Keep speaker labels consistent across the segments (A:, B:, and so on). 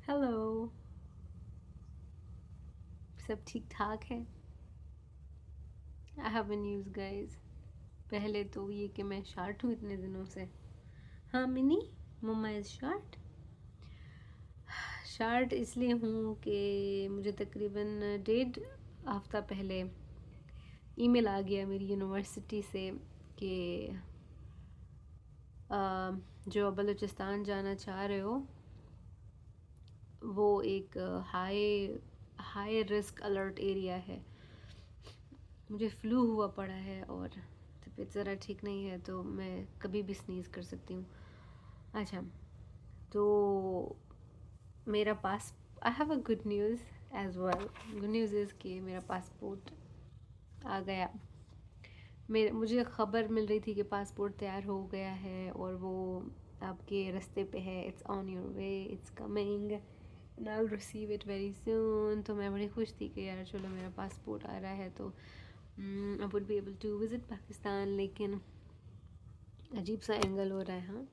A: Hello. सब ठीक ठाक है। आई हैव अ न्यूज़ गाइस। पहले तो ये कि मैं शार्ट हूँ इतने दिनों से। हाँ Mini, mama is short. Short इसलिए हूँ कि मुझे तकरीबन 1.5 हफ्ता पहले ईमेल आ गया मेरी यूनिवर्सिटी से कि जो बलूचिस्तान जाना चाह रहे हो वो एक high high risk alert area है। मुझे फ्लू हुआ पड़ा है और तबीयत ज़रा ठीक नहीं है, तो मैं कभी भी स्नीज़ कर सकती हूँ। अच्छा, तो मेरा पास I have a good news as well. Good news is कि मेरा पासपोर्ट आ गया। मुझे ख़बर मिल रही थी कि पासपोर्ट तैयार हो गया है और वो आपके रास्ते पे है। It's on your way, it's coming and I will receive it very soon. तो मैं बड़ी खुश थी कि यार चलो मेरा पासपोर्ट आ रहा है तो I would be able to visit Pakistan. लेकिन अजीब सा एंगल हो रहा है। हाँ,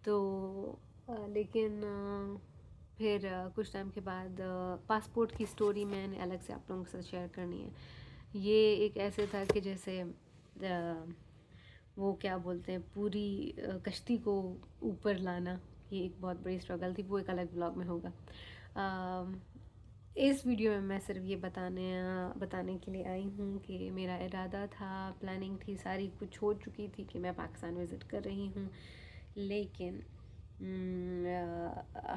A: तो लेकिन फिर कुछ टाइम के बाद पासपोर्ट की स्टोरी मैंने अलग से आप लोगों के साथ शेयर करनी है। ये एक ऐसे था कि जैसे वो क्या बोलते हैं, पूरी कश्ती को ऊपर लाना, ये एक बहुत बड़ी स्ट्रगल थी। वो एक अलग ब्लॉग में होगा। इस वीडियो में मैं सिर्फ ये बताने के लिए आई हूँ कि मेरा इरादा था, प्लानिंग थी, सारी कुछ हो चुकी थी कि मैं पाकिस्तान विज़िट कर रही हूँ। लेकिन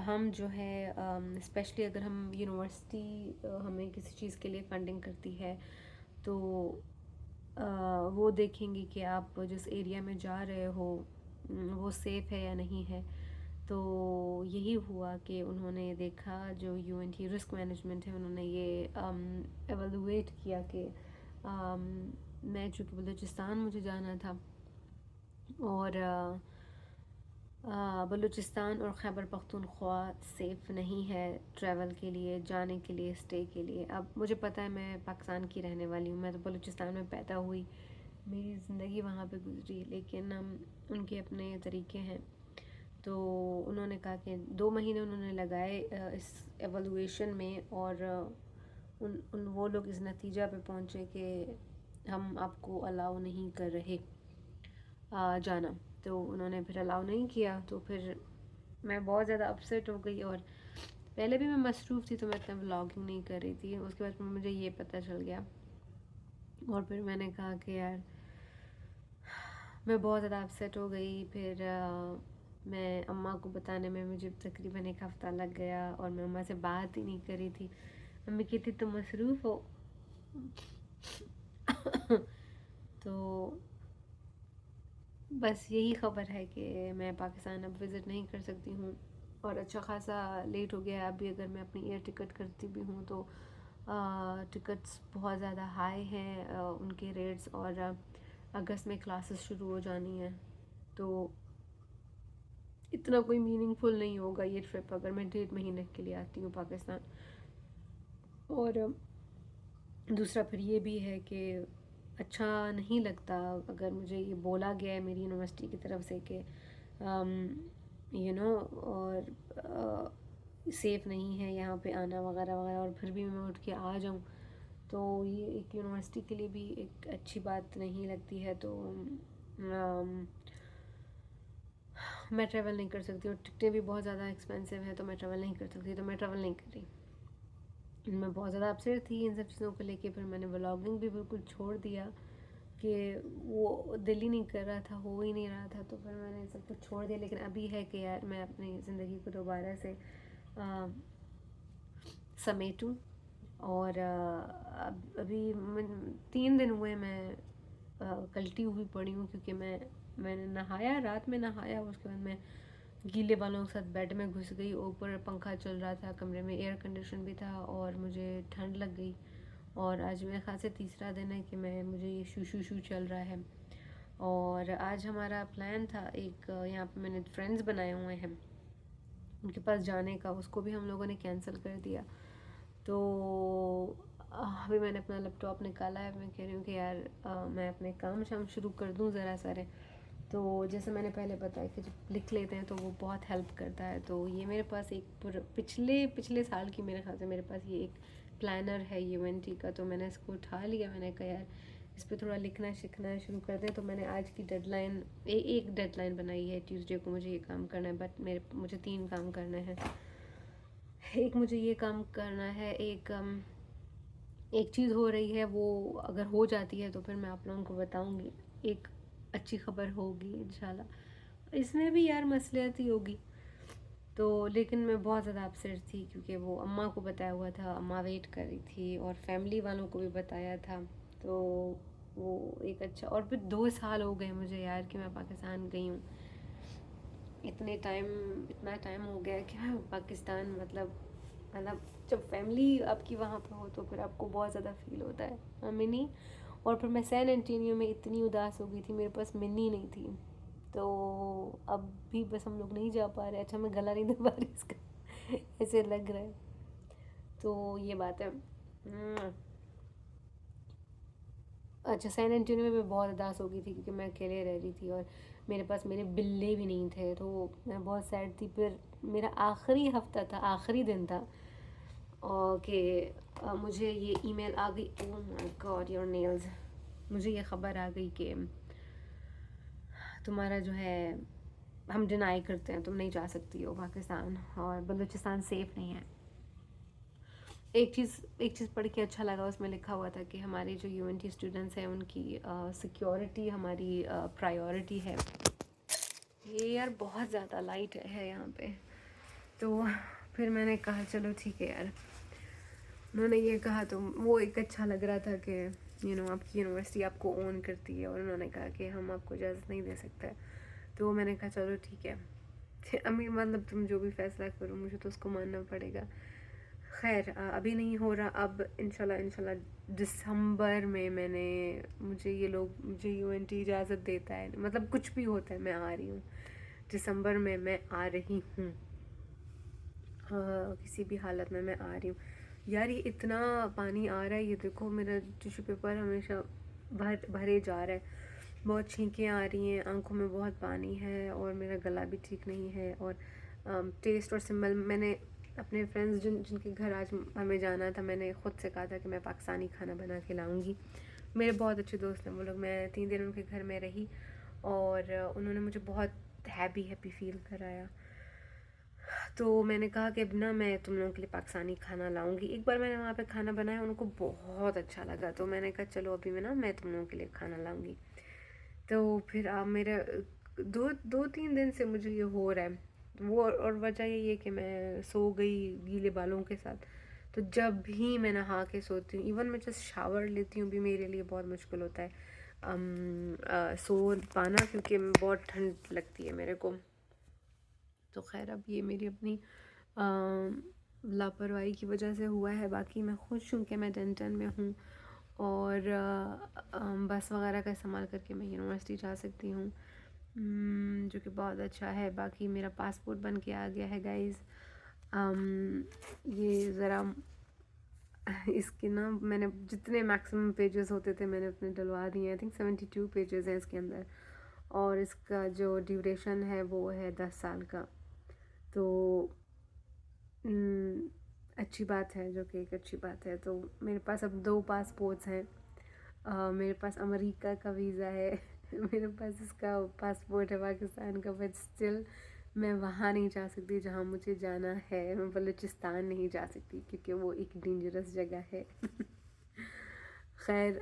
A: हम जो है स्पेशली अगर हम यूनिवर्सिटी हमें किसी चीज़ के लिए फ़ंडिंग करती है तो वो देखेंगे कि आप जिस एरिया में जा रहे हो वो सेफ़ है या नहीं है। तो यही हुआ कि उन्होंने देखा, जो यूएनटी रिस्क मैनेजमेंट है, उन्होंने ये एवेलुएट किया कि मैं चूँकि बलूचिस्तान मुझे जाना था और बलूचिस्तान और खैबर पख्तूनख्वा सेफ़ नहीं है ट्रैवल के लिए, जाने के लिए, स्टे के लिए। अब मुझे पता है मैं पाकिस्तान की रहने वाली हूँ, मैं तो बलूचिस्तान में पैदा हुई, मेरी ज़िंदगी वहाँ पे गुजरी, लेकिन उनके अपने तरीके हैं। तो उन्होंने कहा कि 2 महीने उन्होंने लगाए इस एवलुएशन में और वो लोग इस नतीजा पे पहुँचे कि हम आपको अलाउ नहीं कर रहे जाना। तो उन्होंने फिर अलाउ नहीं किया। तो फिर मैं बहुत ज़्यादा अपसेट हो गई और पहले भी मैं मसरूफ़ थी तो मैं इतना व्लॉगिंग नहीं कर रही थी। उसके बाद मुझे ये पता चल गया और फिर मैंने कहा कि यार मैं बहुत ज़्यादा अपसेट हो गई। फिर मैं अम्मा को बताने में मुझे तकरीबन 1 हफ़्ता लग गया और मैं अम्मा से बात ही नहीं कर रही थी। मम्मी कहती तुम मसरूफ़ हो। तो बस यही ख़बर है कि मैं पाकिस्तान अब विज़िट नहीं कर सकती हूँ और अच्छा ख़ासा लेट हो गया है। अभी अगर मैं अपनी एयर टिकट करती भी हूँ तो टिकट्स बहुत ज़्यादा हाई हैं उनके रेट्स, और अगस्त में क्लासेस शुरू हो जानी है तो इतना कोई मीनिंगफुल नहीं होगा ये ट्रिप अगर मैं 1.5 महीने के लिए आती हूँ पाकिस्तान। और दूसरा फिर ये भी है कि अच्छा नहीं लगता अगर मुझे ये बोला गया है मेरी यूनिवर्सिटी की तरफ से कि और सेफ़ नहीं है यहाँ पे आना वगैरह वगैरह, और फिर भी मैं उठ के आ जाऊँ तो ये एक यूनिवर्सिटी के लिए भी एक अच्छी बात नहीं लगती है। तो मैं ट्रैवल नहीं कर सकती और टिकटें भी बहुत ज़्यादा एक्सपेंसिव है, तो मैं ट्रैवल नहीं कर सकती, तो मैं ट्रैवल नहीं कर रही। मैं बहुत ज़्यादा अपसेट थी इन सब चीज़ों को लेके। फिर मैंने व्लॉगिंग भी बिल्कुल छोड़ दिया कि वो दिल ही नहीं कर रहा था, हो ही नहीं रहा था, तो फिर मैंने सब कुछ छोड़ दिया। लेकिन अभी है कि यार मैं अपनी ज़िंदगी को दोबारा से समेटूँ। और अभी 3 दिन हुए मैं कल्टी हुई पड़ी हूँ क्योंकि मैंने नहाया, रात में नहाया, उसके बाद मैं गीले बालों के साथ बेड में घुस गई। ऊपर पंखा चल रहा था, कमरे में एयर कंडीशन भी था और मुझे ठंड लग गई। और आज मेरे ख़ास से तीसरा दिन है कि मुझे ये शू चल रहा है। और आज हमारा प्लान था एक यहाँ पे मैंने फ्रेंड्स बनाए हुए हैं उनके पास जाने का, उसको भी हम लोगों ने कैंसिल कर दिया। तो अभी मैंने अपना लैपटॉप निकाला है, मैं कह रही हूँ कि यार मैं अपने काम शाम शुरू कर दूँ ज़रा सारे। तो जैसे मैंने पहले बताया कि जब लिख लेते हैं तो वो बहुत हेल्प करता है। तो ये मेरे पास एक पिछले साल की मेरे ख्याल से मेरे पास ये एक प्लानर है यूएनटी का, तो मैंने इसको उठा लिया। मैंने कहा यार इस पर थोड़ा लिखना सीखना शुरू कर दें। तो मैंने आज की डेडलाइन एक डेडलाइन बनाई है, ट्यूसडे को मुझे ये काम करना है, बट मुझे 3 काम करने हैं। एक मुझे ये काम करना है, एक चीज़ हो रही है, वो अगर हो जाती है तो फिर मैं आप लोगों को बताऊंगी, एक अच्छी खबर होगी इंशाल्लाह। इसमें भी यार मसलियत ही होगी तो, लेकिन मैं बहुत ज़्यादा अपसेट थी क्योंकि वो अम्मा को बताया हुआ था, अम्मा वेट कर रही थी, और फैमिली वालों को भी बताया था। तो वो एक अच्छा, और फिर 2 साल हो गए मुझे यार कि मैं पाकिस्तान गई हूँ। इतना टाइम हो गया कि मैं पाकिस्तान, मतलब जब फैमिली आपकी वहाँ पे हो तो फिर आपको बहुत ज़्यादा फील होता है मिनी। और फिर मैं सैन एंटोनियो में इतनी उदास हो गई थी, मेरे पास मिनी नहीं थी। तो अब भी बस हम लोग नहीं जा पा रहे। अच्छा, मैं गला नहीं दबा रही इसका ऐसे लग रहा है। तो ये बात है। अच्छा, सैन एंटोनियो में मैं बहुत उदास हो गई थी क्योंकि मैं अकेले रह रही थी और मेरे पास मेरे बिल्ले भी नहीं थे, तो मैं बहुत सैड थी। फिर मेरा आखिरी हफ्ता था, आखिरी दिन था, और कि मुझे ये ईमेल आ गई, oh my God your nails, मुझे ये ख़बर आ गई कि तुम्हारा जो है, हम डिनाई करते हैं, तुम नहीं जा सकती हो पाकिस्तान, और बलूचिस्तान सेफ़ नहीं है। एक चीज़ पढ़ के अच्छा लगा, उसमें लिखा हुआ था कि हमारे जो यूएनटी स्टूडेंट्स हैं उनकी सिक्योरिटी हमारी प्रायोरिटी है। ये यार बहुत ज़्यादा लाइट है यहाँ पे। तो फिर मैंने कहा चलो ठीक है यार, उन्होंने ये कहा तो वो एक अच्छा लग रहा था कि आपकी यूनिवर्सिटी आपको ओन करती है, और उन्होंने कहा कि हम आपको इजाज़त नहीं दे सकते। तो मैंने कहा चलो ठीक है अम्मी, मतलब तुम जो भी फ़ैसला करो मुझे तो उसको मानना पड़ेगा। खैर अभी नहीं हो रहा, अब इंशाल्लाह दिसंबर में मुझे यूएनटी इजाज़त देता है, मतलब कुछ भी होता है मैं आ रही हूँ दिसंबर में, मैं आ रही हूँ। किसी भी हालत में मैं आ रही हूँ। यार ये इतना पानी आ रहा है, ये देखो मेरा टिश्यू पेपर हमेशा भरे जा रहा है, बहुत छींकें आ रही हैं, आंखों में बहुत पानी है, और मेरा गला भी ठीक नहीं है। और टेस्ट और स्मेल, मैंने अपने फ्रेंड्स जिनके घर आज हमें जाना था, मैंने ख़ुद से कहा था कि मैं पाकिस्तानी खाना बना के लाऊंगी। मेरे बहुत अच्छे दोस्त हैं वो लोग, मैं 3 दिन उनके घर में रही, और उन्होंने मुझे बहुत हैप्पी फील कराया। तो मैंने कहा कि अब ना मैं तुम लोगों के लिए पाकिस्तानी खाना लाऊंगी। एक बार मैंने वहाँ पे खाना बनाया, उनको बहुत अच्छा लगा, तो मैंने कहा चलो अभी मैं तुम लोगों के लिए खाना लाऊंगी। तो फिर आप मेरा 2-3 दिन से मुझे ये हो रहा है, वो और वजह यही है कि मैं सो गई गीले बालों के साथ। तो जब भी मैं नहा के सोती हूँ, इवन मैं जस्ट शावर लेती हूँ भी, मेरे लिए बहुत मुश्किल होता है सो पाना, क्योंकि बहुत ठंड लगती है मेरे को। तो खैर अब ये मेरी अपनी लापरवाही की वजह से हुआ है। बाकी मैं खुश हूँ कि मैं डेंटन में हूँ, और बस वगैरह का इस्तेमाल करके मैं यूनिवर्सिटी जा सकती हूँ, जो कि बहुत अच्छा है। बाकी मेरा पासपोर्ट बन के आ गया है गाइज़। ये ज़रा इसके ना मैंने जितने मैक्सिमम पेजेस होते थे मैंने अपने डलवा दिए। आई थिंक 72 पेजेस हैं इसके अंदर, और इसका जो ड्यूरेशन है वो है 10 साल का। तो अच्छी बात है, जो कि एक अच्छी बात है। तो मेरे पास अब 2 पासपोर्ट्स हैं। मेरे पास अमेरिका का वीज़ा है मेरे पास इसका पासपोर्ट है पाकिस्तान का, बट स्टिल मैं वहाँ नहीं जा सकती जहाँ मुझे जाना है। मैं बलूचिस्तान नहीं जा सकती क्योंकि वो एक डेंजरस जगह है खैर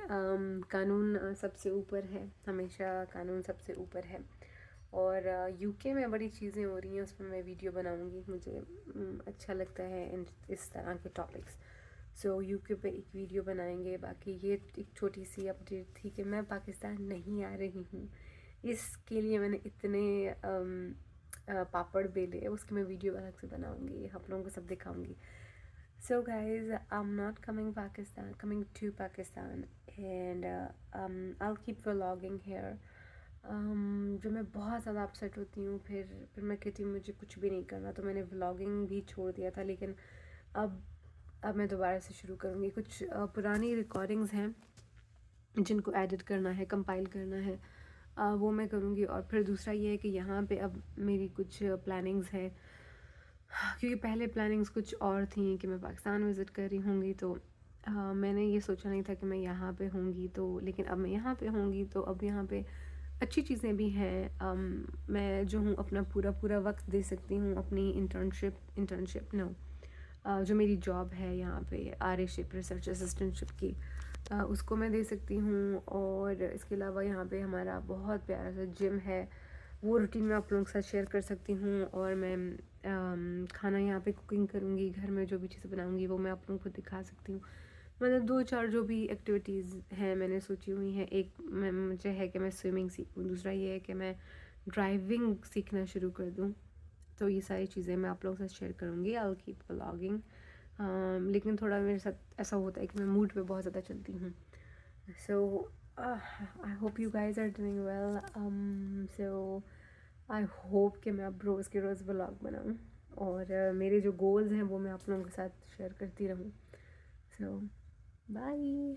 A: कानून सबसे ऊपर है, हमेशा कानून सबसे ऊपर है। और यूके में बड़ी चीज़ें हो रही हैं, उसमें मैं वीडियो बनाऊंगी, मुझे अच्छा लगता है इस तरह के टॉपिक्स। सो यूके पे एक वीडियो बनाएंगे। बाकी ये एक छोटी सी अपडेट थी कि मैं पाकिस्तान नहीं आ रही हूँ, इसके लिए मैंने इतने पापड़ बेले, उसकी मैं वीडियो अलग से बनाऊंगी, आप लोगों को सब दिखाऊंगी। So guys, I'm not coming to Pakistan, and I'll keep vlogging here. जो मैं बहुत ज़्यादा अपसेट होती हूँ, फिर मैं कहती हूँ मुझे कुछ भी नहीं करना, तो मैंने व्लॉगिंग भी छोड़ दिया था। लेकिन अब मैं दोबारा से शुरू करूँगी। कुछ पुरानी रिकॉर्डिंग्स हैं जिनको एडिट करना है, कंपाइल करना है, वो मैं करूँगी। और फिर दूसरा ये है कि यहाँ पे अब मेरी कुछ प्लानिंग्स है, क्योंकि पहले प्लानिंग्स कुछ और थी कि मैं पाकिस्तान विज़िट कर रही होंगी, तो मैंने ये सोचा नहीं था कि मैं यहाँ पे होंगी, तो लेकिन अब मैं यहाँ पे होंगी तो अब यहाँ पे अच्छी चीज़ें भी हैं। मैं जो हूँ अपना पूरा पूरा वक्त दे सकती हूँ अपनी इंटर्नशिप नो जो मेरी जॉब है यहाँ पे आरएशिप रिसर्च असिस्टेंटशिप की, उसको मैं दे सकती हूँ। और इसके अलावा यहाँ पे हमारा बहुत प्यारा सा जिम है, वो रूटीन मैं आप लोगों के साथ शेयर कर सकती हूँ। और मैं खाना यहाँ पे कुकिंग करूँगी, घर में जो भी चीज़ें बनाऊँगी वो मैं आप लोगों को दिखा सकती हूँ। मतलब 2-4 जो भी एक्टिविटीज़ हैं मैंने सोची हुई हैं। एक मैं मुझे है कि मैं स्विमिंग सीखूँ, दूसरा ये है कि मैं ड्राइविंग सीखना शुरू कर दूँ। तो ये सारी चीज़ें मैं आप लोगों के साथ शेयर करूँगी। I will keep vlogging. लेकिन थोड़ा मेरे साथ ऐसा होता है कि मैं मूड पे बहुत ज़्यादा चलती हूँ। So I hope you guys are doing well. So I hope कि मैं अब रोज़ के रोज़ व्लॉग बनाऊँ और मेरे जो गोल्स हैं वो मैं आप लोगों के साथ शेयर करती रहूँ। सो बाय।